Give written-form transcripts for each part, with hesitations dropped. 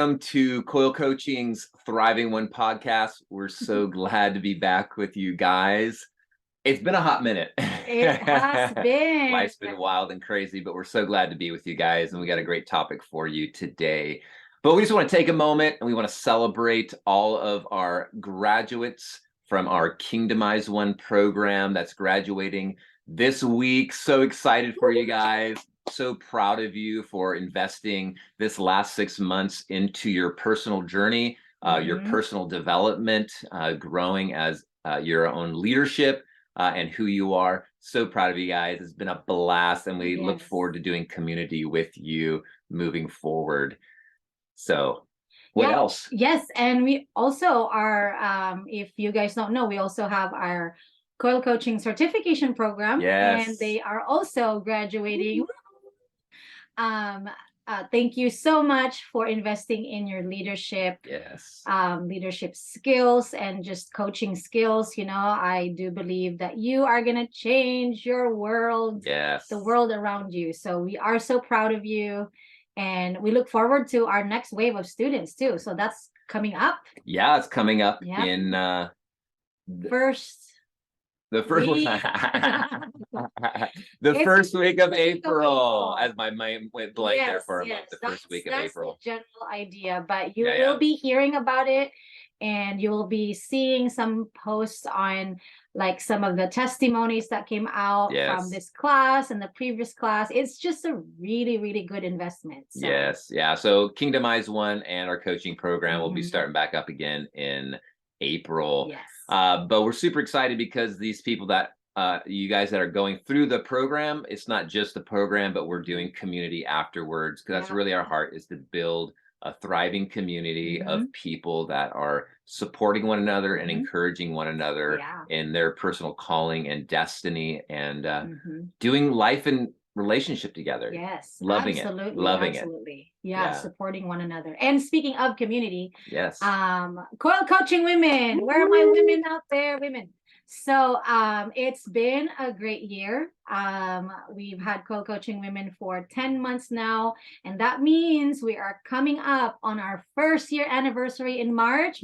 Welcome to Coil Coaching's Thriving One podcast. We're so glad to be back with you guys. It's been a hot minute. It has been. Life's been wild and crazy, but we're so glad to be with you guys, and we got a great topic for you today. But we just want to take a moment and we want to celebrate all of our graduates from our Kingdomize One program that's graduating this week. So excited for you guys. So proud of you for investing this last 6 months into your personal journey, your personal development, growing as your own leadership and who you are. So proud of you guys. It's been a blast, and we look forward to doing community with you moving forward. So what else? Yes, and we also are, if you guys don't know, we also have our Coil Coaching certification program. Yes. And they are also graduating. Thank you so much for investing in your leadership, leadership skills and just coaching skills. You know, I do believe that you are going to change your world, the world around you. So we are so proud of you, and we look forward to our next wave of students too. So that's coming up. Yeah, it's coming up in the first week of April, as my mind went blank there for a moment. The first week of April. That's the general idea, but you will be hearing about it, and you will be seeing some posts on like some of the testimonies that came out from this class and the previous class. It's just a really, really good investment. So. So Kingdomize One and our coaching program will be starting back up again in April. But we're super excited because these people that you guys that are going through the program, it's not just the program, but we're doing community afterwards, because that's really our heart, is to build a thriving community of people that are supporting one another and encouraging one another in their personal calling and destiny, and doing life and relationship together. Loving it. Yeah, supporting one another. And speaking of community, Coil Coaching Women, where are my women out there? Women. So it's been a great year. We've had Coil Coaching Women for 10 months now, and that means we are coming up on our first year anniversary in March.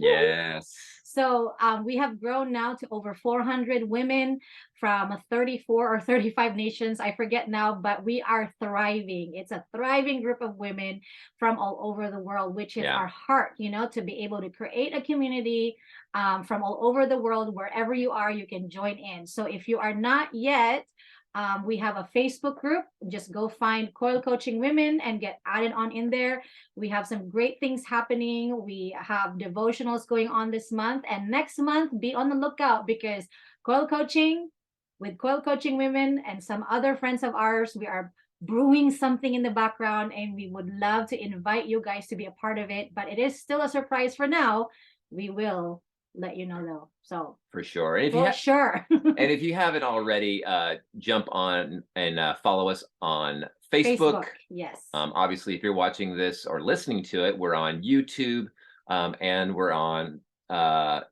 So we have grown now to over 400 women from 34 or 35 nations. I forget now, but we are thriving. It's a thriving group of women from all over the world, which is our heart, you know, to be able to create a community from all over the world. Wherever you are, you can join in. So if you are not yet, we have a Facebook group. Just go find Coil Coaching Women and get added on in there. We have some great things happening. We have devotionals going on this month, and next month be on the lookout, because Coil Coaching with Coil Coaching Women and some other friends of ours, we are brewing something in the background, and we would love to invite you guys to be a part of it. But it is still a surprise for now. We will let you know though. So for sure. And if you haven't already, jump on and follow us on Facebook. Obviously, if you're watching this or listening to it, we're on YouTube, and we're on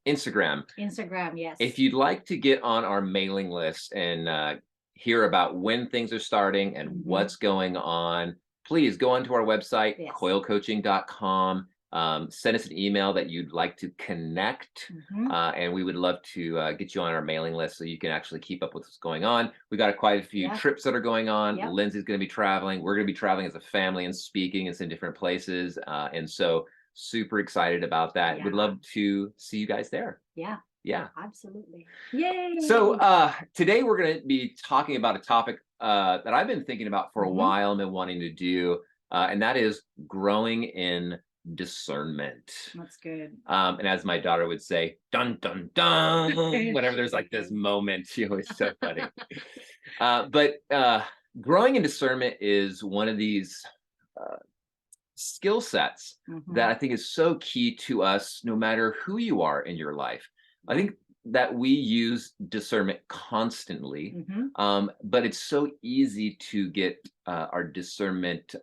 Instagram. If you'd like to get on our mailing list and hear about when things are starting and what's going on, please go onto our website, coilcoaching.com. Send us an email that you'd like to connect, and we would love to get you on our mailing list so you can actually keep up with what's going on. We got quite a few trips that are going on. Lindsay's going to be traveling. We're going to be traveling as a family and speaking in some different places, and so super excited about that. We'd love to see you guys there. Absolutely. Yay. So today we're going to be talking about a topic that I've been thinking about for a while and been wanting to do, and that is growing in discernment. That's good. And as my daughter would say, dun dun dun, whenever there's like this moment, she always so funny. But growing in discernment is one of these skill sets that I think is so key to us, no matter who you are in your life. I think that we use discernment constantly, but it's so easy to get our discernment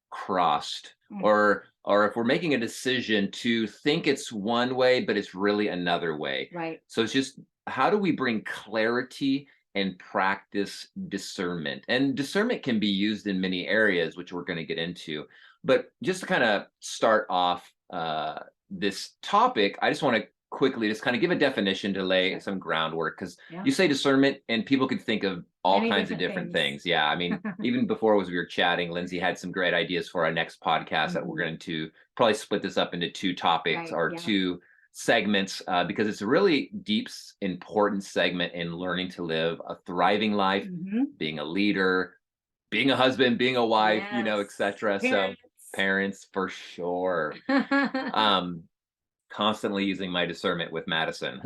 crossed, or if we're making a decision to think it's one way, but it's really another way. So it's just, how do we bring clarity and practice discernment? And discernment can be used in many areas, which we're going to get into. But just to kind of start off this topic, I just want to quickly just kind of give a definition to lay some groundwork, because you say discernment and people could think of all kinds of different things. Yeah, I mean, even before we were chatting, Lindsay had some great ideas for our next podcast that we're going to probably split this up into two topics or two segments, because it's a really deep, important segment in learning to live a thriving life, being a leader, being a husband, being a wife, etc. So parents for sure. Constantly using my discernment with Madison.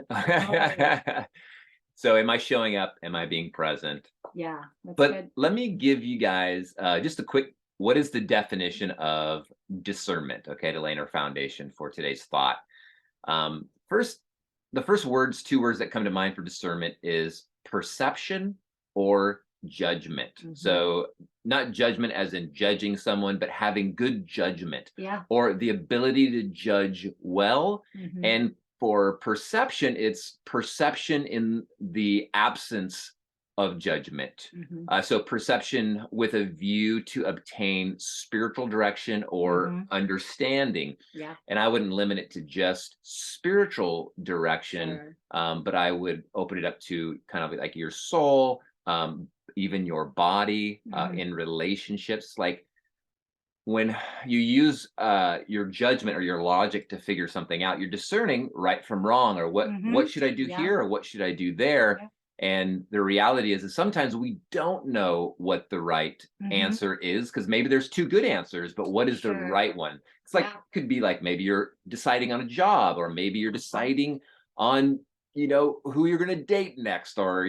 So am I showing up? Am I being present? Yeah. But good. Let me give you guys just a quick, what is the definition of discernment? Okay, to lay our foundation for today's thought. First, the first two words that come to mind for discernment is perception or judgment. So not judgment as in judging someone, but having good judgment, or the ability to judge well. And for perception, it's perception in the absence of judgment. So perception with a view to obtain spiritual direction or understanding. And I wouldn't limit it to just spiritual direction, but I would open it up to kind of like your soul, even your body, in relationships. Like when you use your judgment or your logic to figure something out, you're discerning right from wrong, or what should I do here, or what should I do there. And the reality is that sometimes we don't know what the right answer is, because maybe there's two good answers, but what is the right one? It's like, could be like, maybe you're deciding on a job, or maybe you're deciding on, who you're going to date next, or,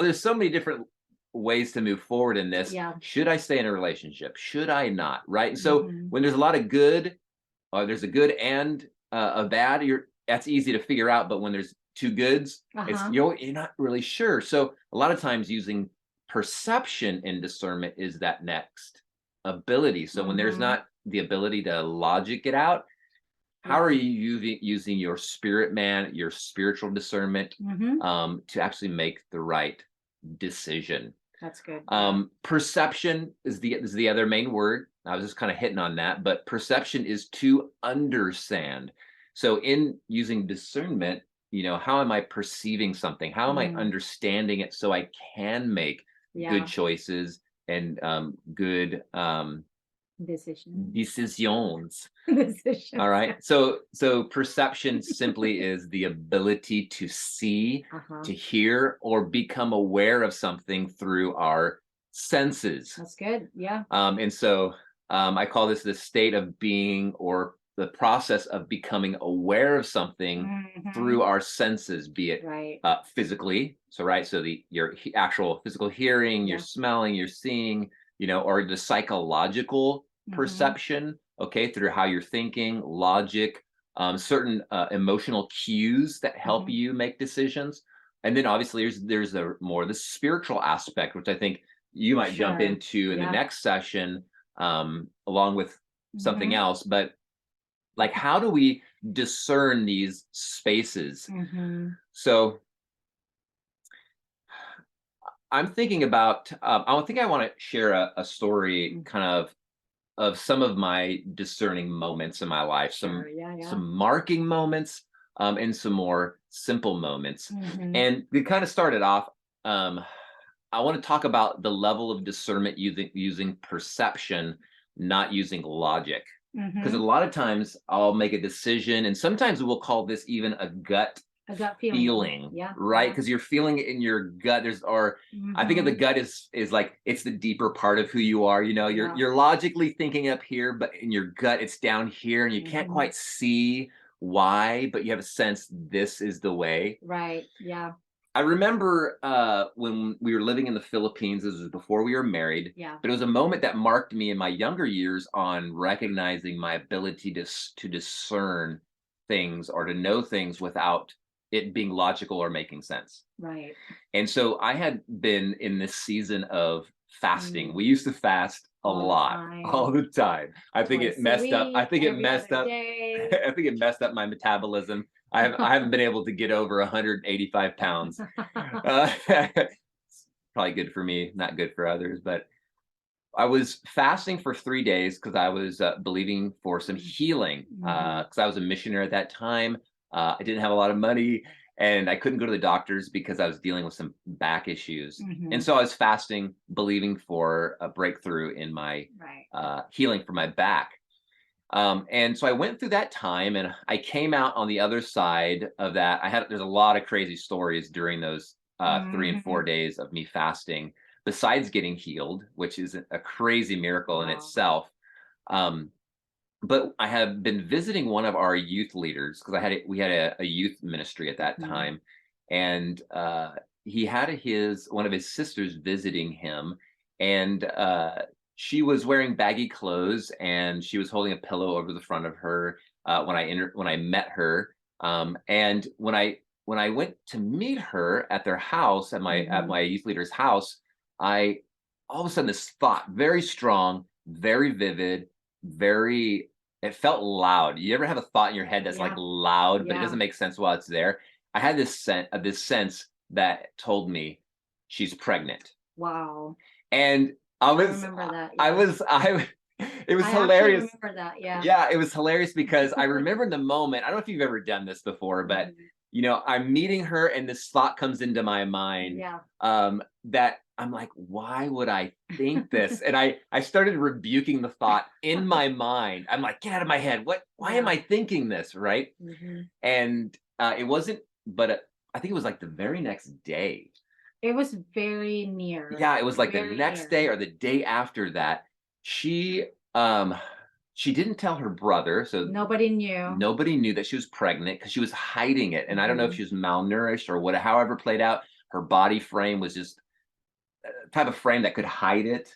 there's so many different ways to move forward in this. Should I stay in a relationship? Should I not? Right. And so when there's a lot of good, there's a good and a bad, that's easy to figure out. But when there's two goods, it's you're not really sure. So a lot of times using perception in discernment is that next ability. So when there's not the ability to logic it out, how are you using your spirit man, your spiritual discernment, to actually make the right decision? That's good. Perception is the other main word. I was just kind of hitting on that, but perception is to understand. So in using discernment, how am I perceiving something? How am I understanding it so I can make good choices and good decisions. All right. So perception simply is the ability to see, to hear, or become aware of something through our senses. That's good. Yeah. And so I call this the state of being, or the process of becoming aware of something through our senses, be it physically. So your actual physical hearing, your smelling, your seeing, or the psychological perception, through how you're thinking, logic, certain emotional cues that help you make decisions. And then obviously there's the spiritual aspect, which I think you might jump into in the next session, along with something else. But like, how do we discern these spaces? So I'm thinking about, I think I want to share a story kind of some of my discerning moments in my life, some marking moments, and some more simple moments. And we kind of started off, I want to talk about the level of discernment using perception, not using logic. Because a lot of times I'll make a decision, and sometimes we'll call this even a gut feeling, right? Because you're feeling it in your gut. I think of the gut is like, it's the deeper part of who you are. You're logically thinking up here, but in your gut it's down here, and you can't quite see why, but you have a sense this is the way. Right. Yeah. I remember when we were living in the Philippines. This was before we were married. But it was a moment that marked me in my younger years on recognizing my ability to discern things, or to know things without it being logical or making sense. Right. And so I had been in this season of fasting. We used to fast all the time. I think it messed up. I think it messed up. I think it messed up my metabolism. I haven't been able to get over 185 pounds. Probably good for me, not good for others. But I was fasting for 3 days because I was believing for some healing because I was a missionary at that time. I didn't have a lot of money and I couldn't go to the doctors because I was dealing with some back issues. And so I was fasting, believing for a breakthrough in my healing for my back. And so I went through that time and I came out on the other side of that. There's a lot of crazy stories during those 3 and 4 days of me fasting, besides getting healed, which is a crazy miracle in itself. But I have been visiting one of our youth leaders because we had a youth ministry at that time, and he had one of his sisters visiting him, and she was wearing baggy clothes and she was holding a pillow over the front of her when I met her, and when I went to meet her at their house at my youth leader's house, I all of a sudden this thought, very strong, very vivid, it felt loud. You ever have a thought in your head that's like loud, but it doesn't make sense while it's there? I had this sense that told me she's pregnant. Wow. And I remember that. It was I hilarious. Remember that, yeah. Yeah, it was hilarious because I remember in the moment, I don't know if you've ever done this before, but I'm meeting her and this thought comes into my mind that I'm like, why would I think this? And I started rebuking the thought in my mind. I'm like, get out of my head. Why am I thinking this? Right. And it wasn't, but I think it was like the very next day. It was very near. Yeah, it was like the next day or the day after that. She didn't tell her brother, so nobody knew that she was pregnant because she was hiding it. And I don't know if she was malnourished or however played out. Her body frame was just a type of frame that could hide it.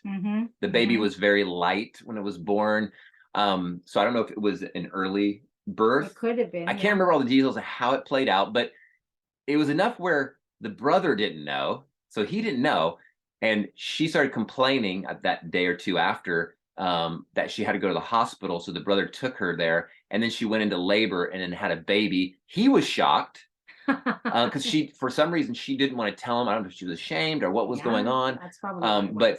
The baby was very light when it was born. So I don't know if it was an early birth. It could have been. I can't remember all the details of how it played out, but it was enough where the brother didn't know. So he didn't know. And she started complaining that day or two after that she had to go to the hospital. So the brother took her there and then she went into labor and then had a baby. He was shocked because for some reason, she didn't want to tell him. I don't know if she was ashamed or what was going on. That's probably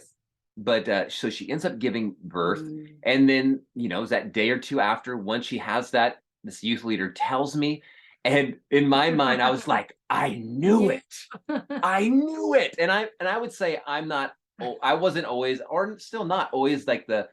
but so she ends up giving birth. And then, it was that day or two after, once she has that, this youth leader tells me, and in my mind, I was like, I knew it. I knew it. And I would say I wasn't always, or still not always, like the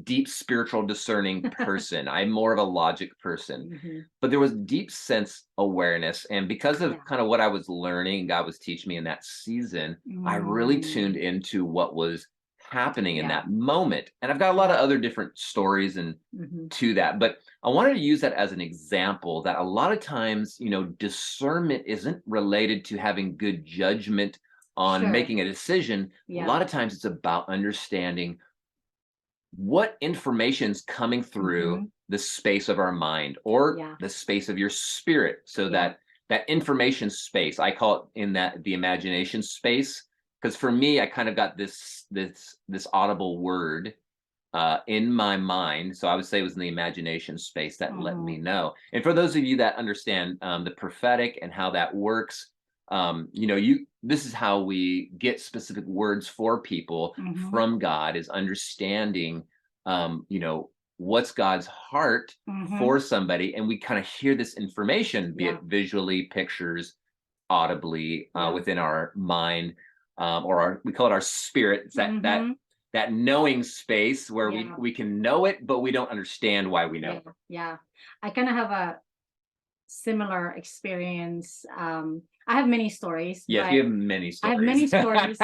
deep spiritual discerning person. I'm more of a logic person. But there was deep sense awareness. And because of kind of what I was learning, God was teaching me in that season, I really tuned into what was happening in that moment. And I've got a lot of other different stories and to that, but I wanted to use that as an example that a lot of times, discernment isn't related to having good judgment on making a decision. A lot of times it's about understanding what information's coming through the space of our mind or the space of your spirit. So that information space, I call it the imagination space. Because for me, I kind of got this audible word in my mind. So I would say it was in the imagination space that let me know. And for those of you that understand the prophetic and how that works, this is how we get specific words for people from God, is understanding, what's God's heart for somebody. And we kind of hear this information, be it visually, pictures, audibly, within our mind. Or we call it our spirit. It's that knowing space where we can know it, but we don't understand why we know. Yeah, I kind of have a similar experience. I have many stories. Yes, you have many stories. I have many stories,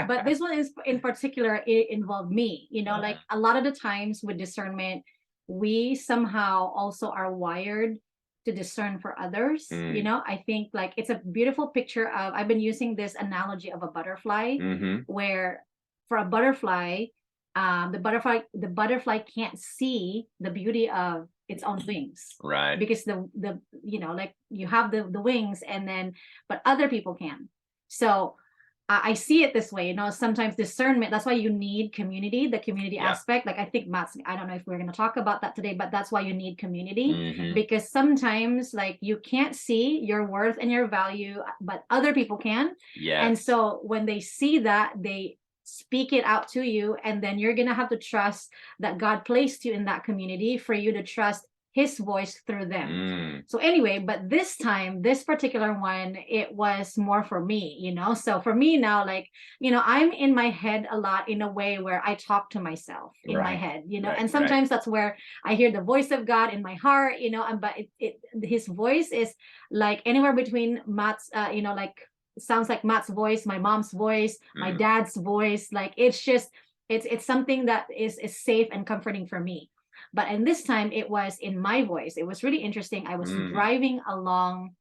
but this one is in particular, it involved me. Like a lot of the times with discernment, we somehow also are wired to discern for others. I think like it's a beautiful picture of, I've been using this analogy of a butterfly, where for a butterfly, the butterfly can't see the beauty of its own wings, right? Because the like you have the wings, and then but other people can. So I see it this way, sometimes discernment, that's why you need community, the community aspect. Like I think Matt's, I don't know if we're going to talk about that today, but that's why you need community, because sometimes like you can't see your worth and your value, but other people can. And so when they see that, they speak it out to you, and then you're gonna have to trust that God placed you in that community for you to trust his voice through them. So anyway, but this time, this particular one, it was more for me, you know. So for me now, like, you know, I'm in my head a lot, in a way where I talk to myself in my head, you know, and sometimes that's where I hear the voice of God in my heart, you know. And but his voice is like anywhere between Matt's, you know, like sounds like Matt's voice, my mom's voice, my dad's voice. Like it's just, it's something that is safe and comforting for me. But in this time, it was in my voice. It was really interesting. I was driving along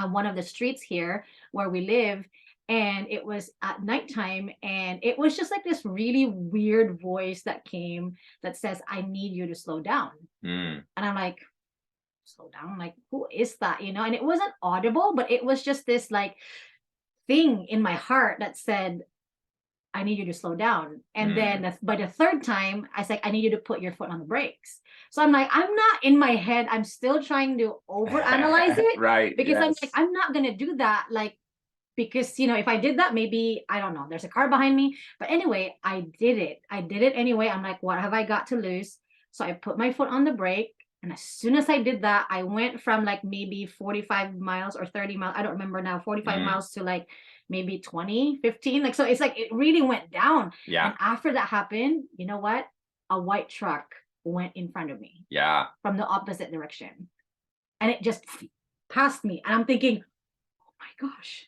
one of the streets here where we live, and it was at nighttime, and it was just like this really weird voice that came that says, I need you to slow down. And I'm like, slow down? Like, who is that? You know, and it wasn't audible, but it was just this like thing in my heart that said, I need you to slow down. And then by the third time, I was like, I need you to put your foot on the brakes. So I'm like, I'm not in my head. I'm still trying to overanalyze it. Right. Because I'm like, I'm not going to do that. Like, because, you know, if I did that, maybe, I don't know, there's a car behind me. But anyway, I did it. I did it anyway. I'm like, what have I got to lose? So I put my foot on the brake. And as soon as I did that, I went from like maybe 45 miles or 30 miles. I don't remember now, 45 miles to like maybe 20, 15. Like, so it's like, it really went down. Yeah. And after that happened, you know what? A white truck went in front of me. Yeah. From the opposite direction. And it just passed me. And I'm thinking, oh my gosh,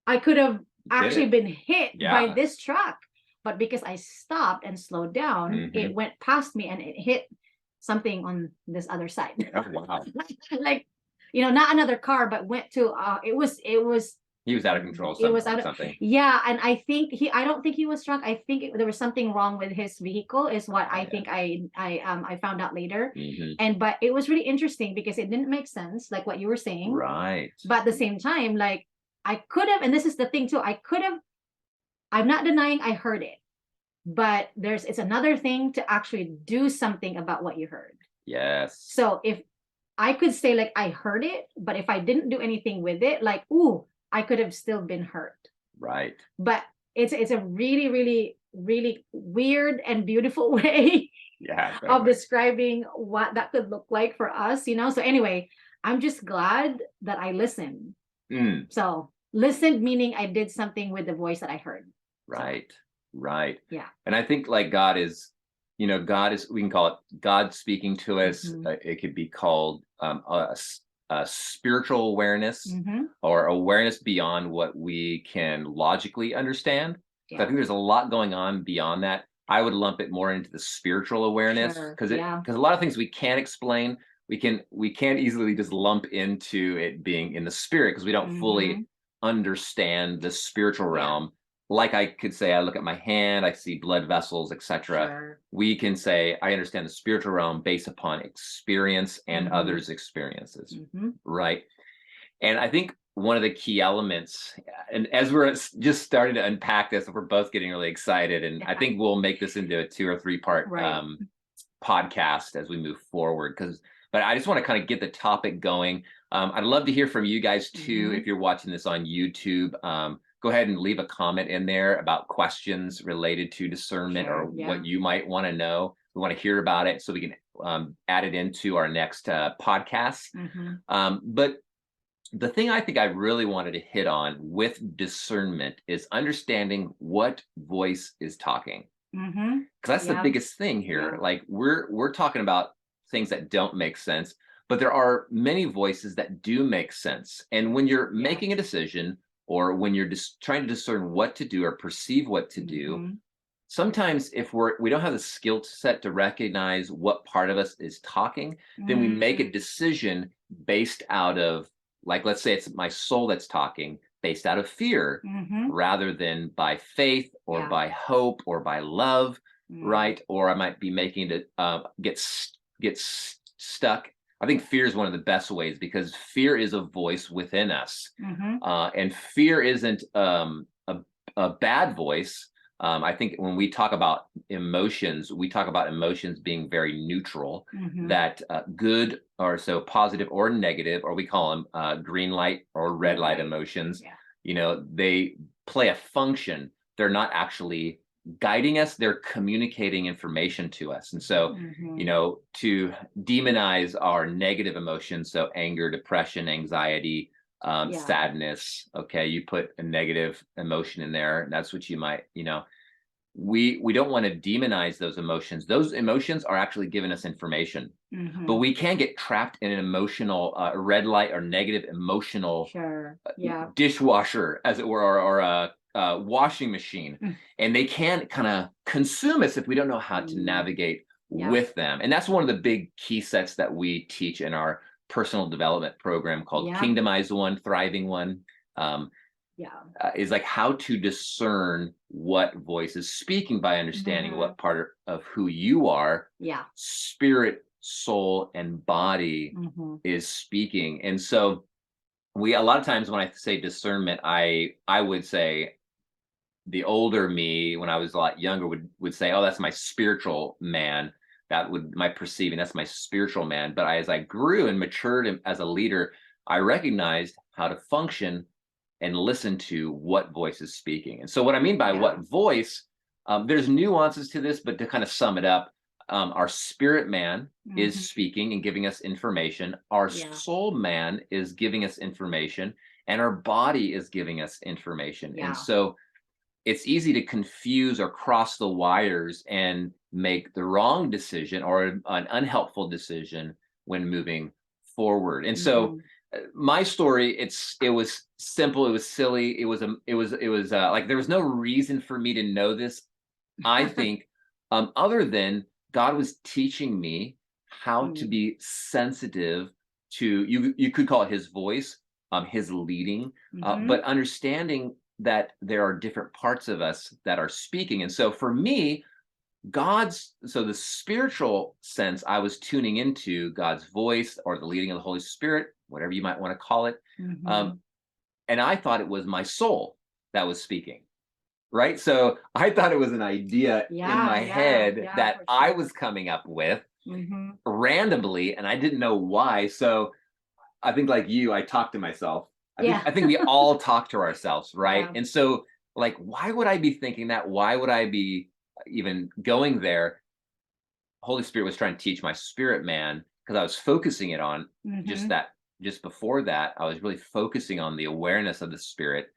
I could have actually been hit by this truck. But because I stopped and slowed down, it went past me and it hit something on this other side. Oh, wow. Like, you know, not another car, but went to, it was he was out of control. It was out of something. Yeah, and I think I don't think he was drunk. I think there was something wrong with his vehicle, is what I think I found out later. And but it was really interesting because it didn't make sense, like what you were saying. Right. But at the same time, like I could have, and this is the thing too, I could have. I'm not denying I heard it, but it's another thing to actually do something about what you heard. Yes. So if I could say like I heard it, but if I didn't do anything with it, like, ooh, I could have still been hurt. Right. But it's a really, really, really weird and beautiful way of describing what that could look like for us, you know? So anyway, I'm just glad that I listened. So listened, meaning I did something with the voice that I heard. Right. Right. Yeah. And I think like God is, you know, we can call it God speaking to us. It could be called a spiritual awareness or awareness beyond what we can logically understand. So I think there's a lot going on beyond that. I would lump it more into the spiritual awareness because because a lot of things we can't explain, we can't easily just lump into it being in the spirit because we don't fully understand the spiritual realm. Like I could say, I look at my hand, I see blood vessels, etc. We can say, I understand the spiritual realm based upon experience and others' experiences, right? And I think one of the key elements, and as we're just starting to unpack this, we're both getting really excited, and I think we'll make this into a 2 or 3 part podcast as we move forward. But I just want to kind of get the topic going. I'd love to hear from you guys too. If you're watching this on YouTube, go ahead and leave a comment in there about questions related to discernment or what you might want to know. We want to hear about it so we can add it into our next podcast. But the thing I think I really wanted to hit on with discernment is understanding what voice is talking. Because that's the biggest thing here. Like we're talking about things that don't make sense, but there are many voices that do make sense. And when you're making a decision, or when you're just trying to discern what to do or perceive what to do, sometimes if we don't have the skill set to recognize what part of us is talking, then we make a decision based out of, like, let's say it's my soul that's talking, based out of fear, rather than by faith or by hope or by love, right? Or I might be making it get stuck. I think fear is one of the best ways because fear is a voice within us. And fear isn't a bad voice. I think when we talk about emotions, we talk about emotions being very neutral, that good or so positive or negative, or we call them green light or red light emotions. You know, they play a function, they're not actually guiding us, they're communicating information to us. And so, to demonize our negative emotions, so anger, depression, anxiety, sadness, okay, you put a negative emotion in there, and that's what you might, we don't want to demonize those emotions. Those emotions are actually giving us information, but we can get trapped in an emotional red light or negative emotional dishwasher, as it were, or a washing machine, and they can kind of consume us if we don't know how to navigate with them. And that's one of the big key sets that we teach in our personal development program called Kingdomize One, Thriving One. Is like how to discern what voice is speaking by understanding what part of who you are, spirit, soul, and body is speaking. And so a lot of times when I say discernment, I would say the older me, when I was a lot younger, would say, oh, that's my spiritual man. That would my perceiving, that's my spiritual man. But as I grew and matured as a leader, I recognized how to function and listen to what voice is speaking. And so what I mean by what voice, there's nuances to this, but to kind of sum it up, our spirit man is speaking and giving us information. Our soul man is giving us information, and our body is giving us information. And so it's easy to confuse or cross the wires and make the wrong decision or an unhelpful decision when moving forward. And so my story, it was simple, it was silly, it was like there was no reason for me to know this, I think, other than God was teaching me how to be sensitive to, you could call it his voice, his leading, but understanding that there are different parts of us that are speaking. And so for me, so the spiritual sense, I was tuning into God's voice or the leading of the Holy Spirit, whatever you might want to call it. And I thought it was my soul that was speaking, right? So I thought it was an idea in my head that I was coming up with randomly, and I didn't know why. So I think, like you, I talked to myself. I think we all talk to ourselves, right? And so, like, why would I be thinking that? Why would I be even going there? Holy Spirit was trying to teach my spirit man, because I was focusing it on just before that, I was really focusing on the awareness of the spirit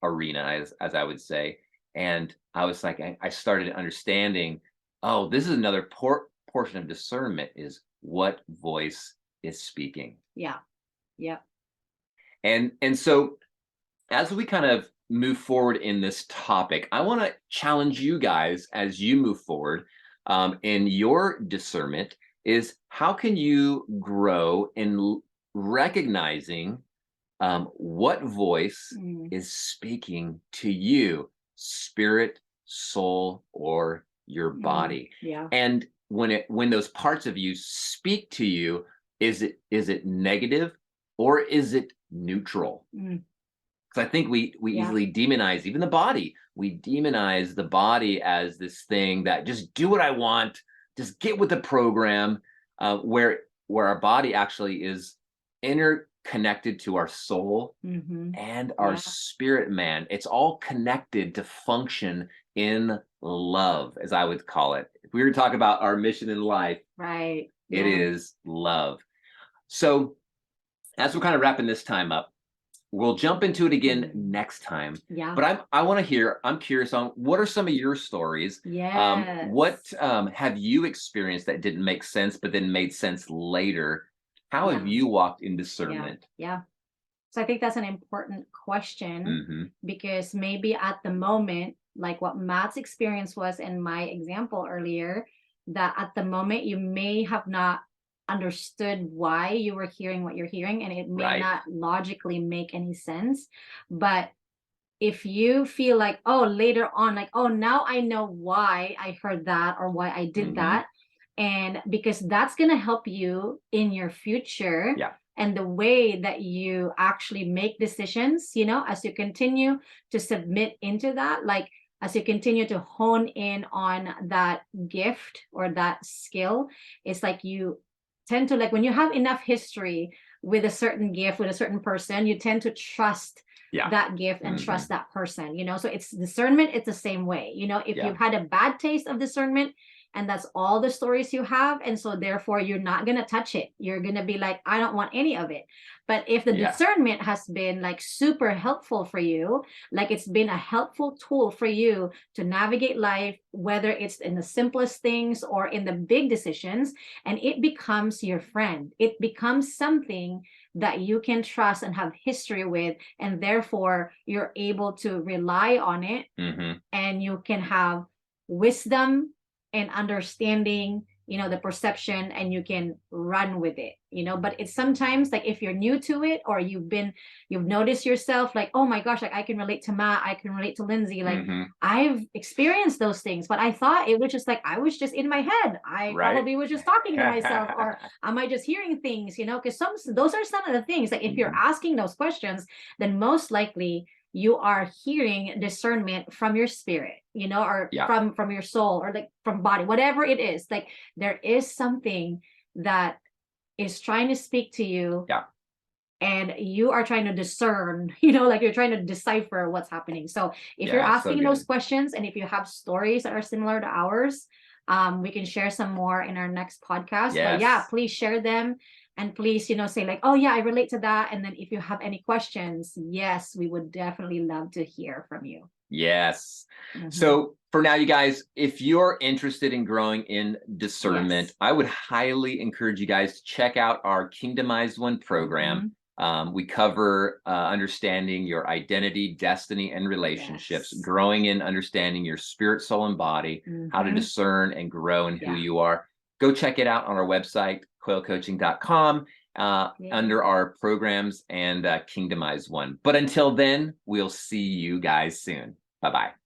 arena, as I would say. And I was like, I started understanding, oh, this is another portion of discernment, is what voice is speaking. And so as we kind of move forward in this topic, I want to challenge you guys as you move forward in your discernment, is how can you grow in recognizing what voice is speaking to you, spirit, soul, or your body. And when those parts of you speak to you, is it negative or is it neutral? Because I think we easily demonize even the body. We demonize the body as this thing that just do what I want, just get with the program, where our body actually is interconnected to our soul and our spirit man. It's all connected to function in love, as I would call it. If we were to talk about our mission in life, it is love. So as we're kind of wrapping this time up, we'll jump into it again next time. But I want to hear, I'm curious on, what are some of your stories? What have you experienced that didn't make sense, but then made sense later? How have you walked in discernment? So I think that's an important question, because maybe at the moment, like what Matt's experience was in my example earlier, that at the moment you may have not understood why you were hearing what you're hearing, and it may not logically make any sense. But if you feel like, oh, later on, like, oh, now I know why I heard that or why I did that, and because that's going to help you in your future and the way that you actually make decisions, as you continue to submit into that, like as you continue to hone in on that gift or that skill, it's like you tend to, like when you have enough history with a certain gift, with a certain person, you tend to trust that gift and trust that person, you know. So it's discernment, it's the same way, you know. If you've had a bad taste of discernment and that's all the stories you have, and so therefore you're not going to touch it, you're going to be like, I don't want any of it. But if the discernment has been like super helpful for you, like it's been a helpful tool for you to navigate life, whether it's in the simplest things or in the big decisions, and it becomes your friend, it becomes something that you can trust and have history with, and therefore you're able to rely on it, and you can have wisdom and understanding, you know, the perception, and you can run with it, you know. But it's sometimes like if you're new to it, or you've noticed yourself like, oh my gosh, like I can relate to Matt, I can relate to Lindsay, like I've experienced those things, but I thought it was just like I was just in my head, I probably was just talking to myself, or am I just hearing things, you know? Because those are some of the things, like if you're asking those questions, then most likely you are hearing discernment from your spirit, you know, or from your soul, or like from body, whatever it is. Like there is something that is trying to speak to you, and you are trying to discern, you know, like you're trying to decipher what's happening. So if you're asking those questions, and if you have stories that are similar to ours, we can share some more in our next podcast. But yeah, please share them. And please, you know, say like, oh yeah, I relate to that. And then if you have any questions, yes, we would definitely love to hear from you. Yes. So for now, you guys, if you're interested in growing in discernment, I would highly encourage you guys to check out our Kingdomized One program. We cover understanding your identity, destiny, and relationships, growing in understanding your spirit, soul, and body, how to discern and grow in who you are. Go check it out on our website, quailcoaching.com, under our programs and Kingdomized One. But until then, we'll see you guys soon. Bye-bye.